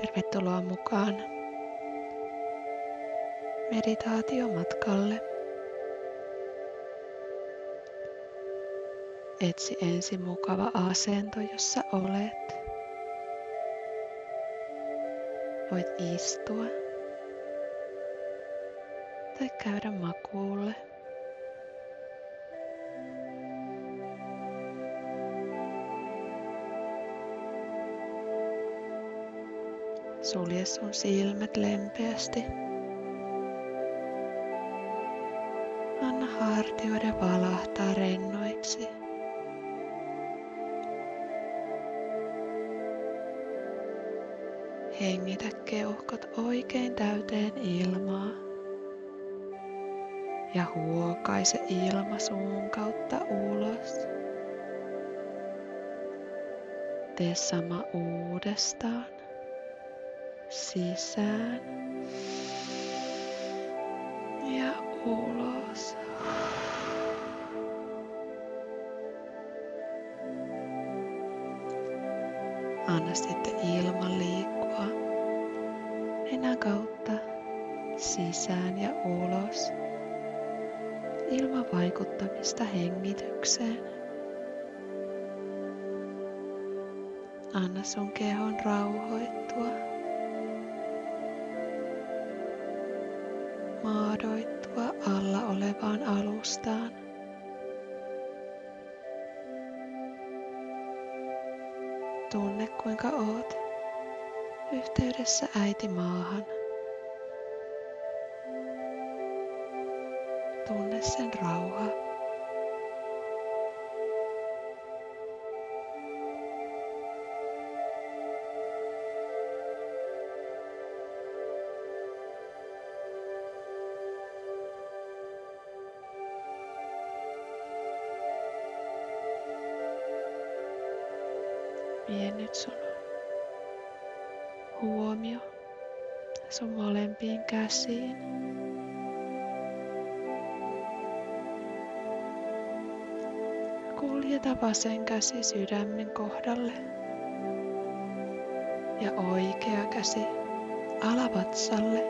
Tervetuloa mukaan meditaatiomatkalle. Etsi ensin mukava asento, jossa olet. Voit istua tai käydä makuulle. Sulje sun silmät lempeästi. Anna hartioiden valahtaa rennoiksi. Hengitä keuhkot oikein täyteen ilmaa ja huokaise ilma suun kautta ulos. Tee sama uudestaan. Sisään ja ulos. Anna sitten ilman liikkua nenän kautta sisään ja ulos ilman vaikuttamista hengitykseen. Anna sun kehon rauhoittua. Maadoittua alla olevaan alustaan. Tunne kuinka oot yhteydessä äiti maahan. Tunne sen rauha. Vie nyt sun huomio sun molempiin käsiin. Kuljeta vasen käsi sydämen kohdalle ja oikea käsi alavatsalle,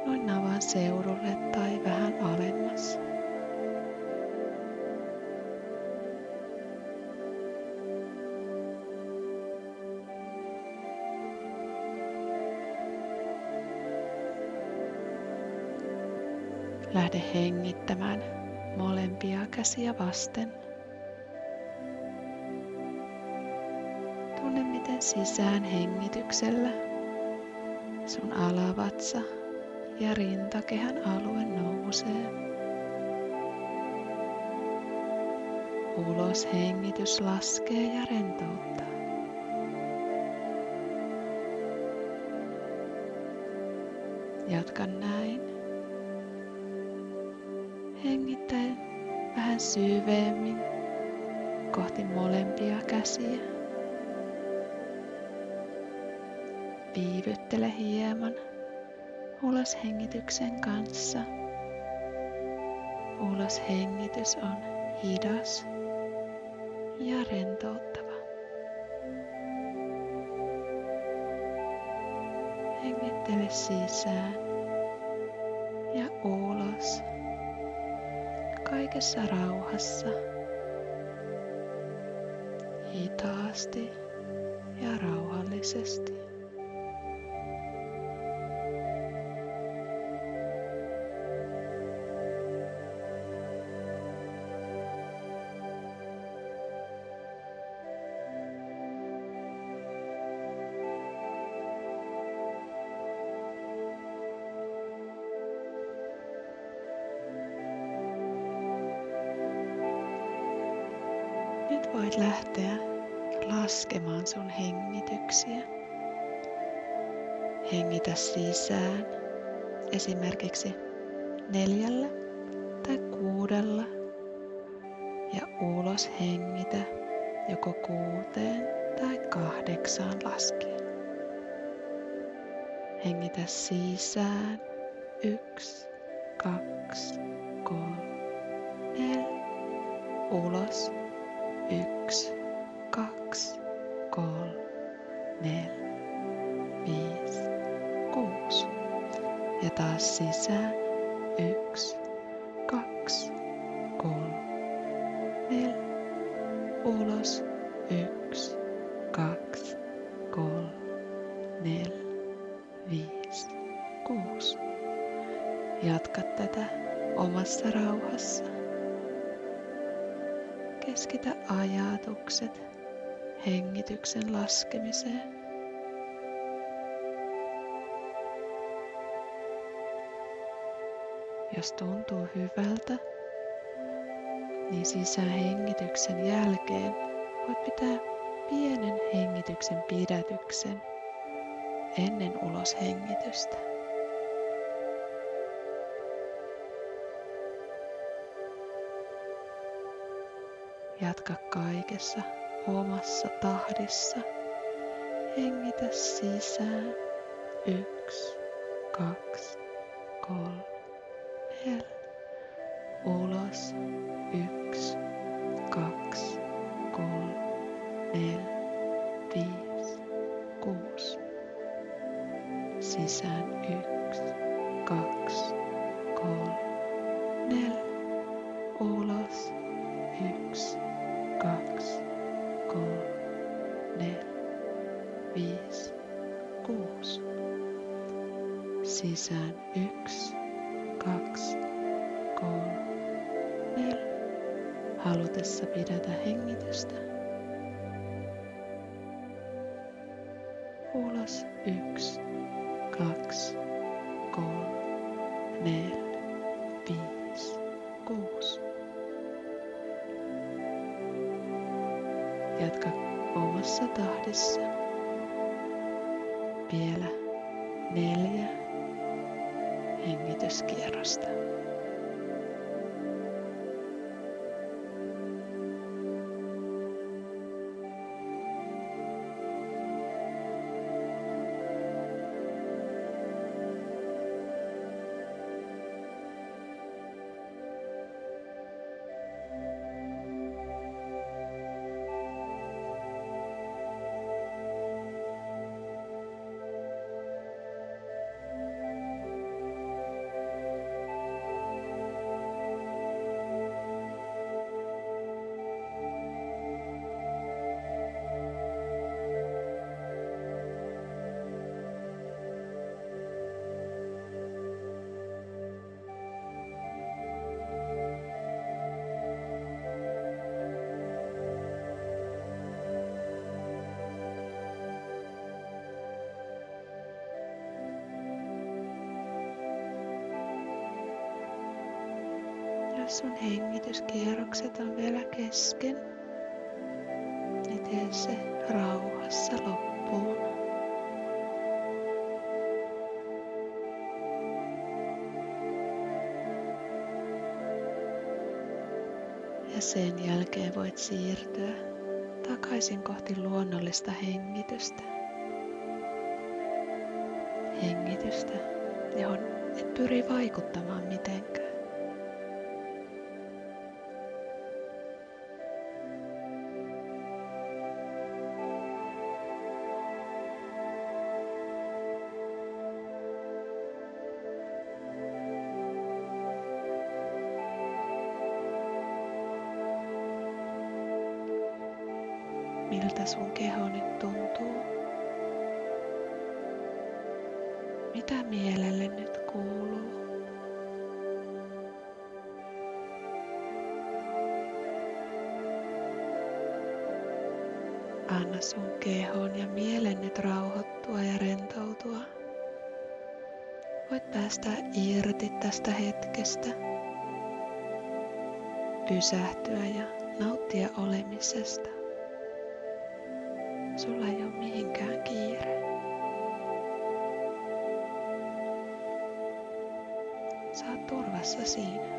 noin navan seudulle tai vähän alemmas. Lähde hengittämään molempia käsiä vasten. Tunne miten sisään hengityksellä sun alavatsa ja rintakehän alue nousee. Ulos hengitys laskee ja rentouttaa. Jatka näin. Hengittäen vähän syvemmin kohti molempia käsiä. Viivyttele hieman ulos hengityksen kanssa. Ulos hengitys on hidas ja rentouttava. Hengittele sisään ja ulos. Kaikessa rauhassa, hitaasti ja rauhallisesti. Nyt voit lähteä laskemaan sun hengityksiä. Hengitä sisään esimerkiksi 4 tai 6 ja ulos hengitä joko 6 tai 8 laskien. Hengitä sisään 1, 2, 3, 4. Ulos 1, 2, 3, 4, 5, 6. Ja taas sisään 1, 2, 3, 4. Ulos 1, 2, 3, 4, 5, 6. Jatka tätä omassa rauhassa. Keskitä ajatukset hengityksen laskemiseen. Jos tuntuu hyvältä, niin sisähengityksen jälkeen voit pitää pienen hengityksen pidätyksen ennen uloshengitystä. Jatka kaikessa omassa tahdissa. Hengitä sisään 1, 2, 3, 4. Ulos 1, 2, 3, 4, 5, 6. Sisään 1, 2, 3, 4. Ulos 1, 2, 3, 4, 5, 6. Sisään 1, 2, 3, 4. Halutessa pidätä hengitystä. Ulos 1, 2, 3, 4, 5, 6. Jatka omassa tahdissa. Vielä 4 hengityskierrosta. Jos sun hengityskierrokset on vielä kesken, niin tee se rauhassa loppuun. Ja sen jälkeen voit siirtyä takaisin kohti luonnollista hengitystä. Hengitystä, johon et pyri vaikuttamaan mitenkään. Miltä sun keho nyt tuntuu? Mitä mielelle nyt kuuluu? Anna sun kehon ja mielen nyt rauhoittua ja rentoutua. Voit päästä irti tästä hetkestä. Pysähtyä ja nauttia olemisesta. Sulla ei ole mihinkään kiire. Sä oot turvassa siinä.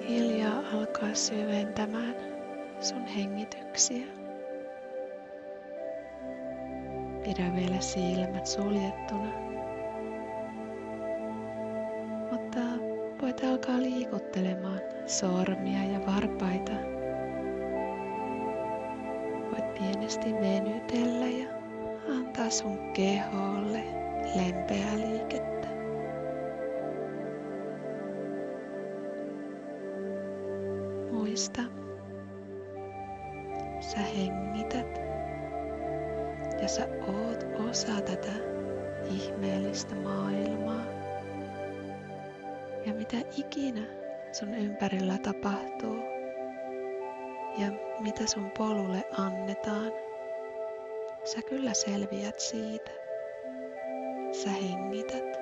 hiljaa alkaa syventämään sun hengityksiä. Pidä vielä silmät suljettuna. Mutta voit alkaa liikuttelemaan sormia ja varpaita. Voit pienesti venytellä ja antaa sun keholle lempeää liikettä. Muista, sä hengität ja sä oot osa tätä ihmeellistä maailmaa. Ja mitä ikinä sun ympärillä tapahtuu ja mitä sun polulle annetaan, sä kyllä selviät siitä. Sä hengität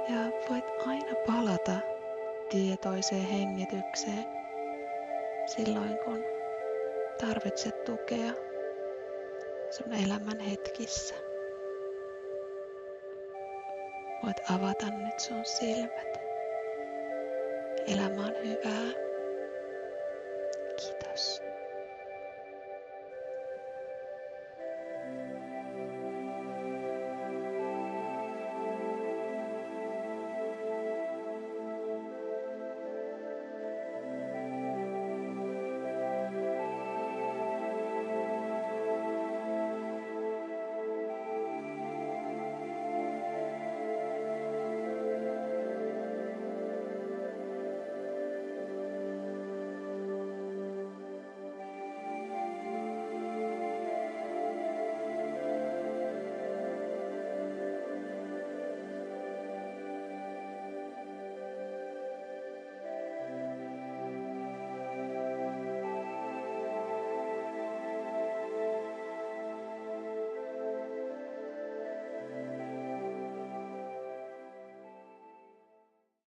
ja voit aina palata tietoiseen hengitykseen silloin, kun tarvitset tukea sun elämän hetkissä. Voit avata nyt sun silmät. Elämä on hyvää.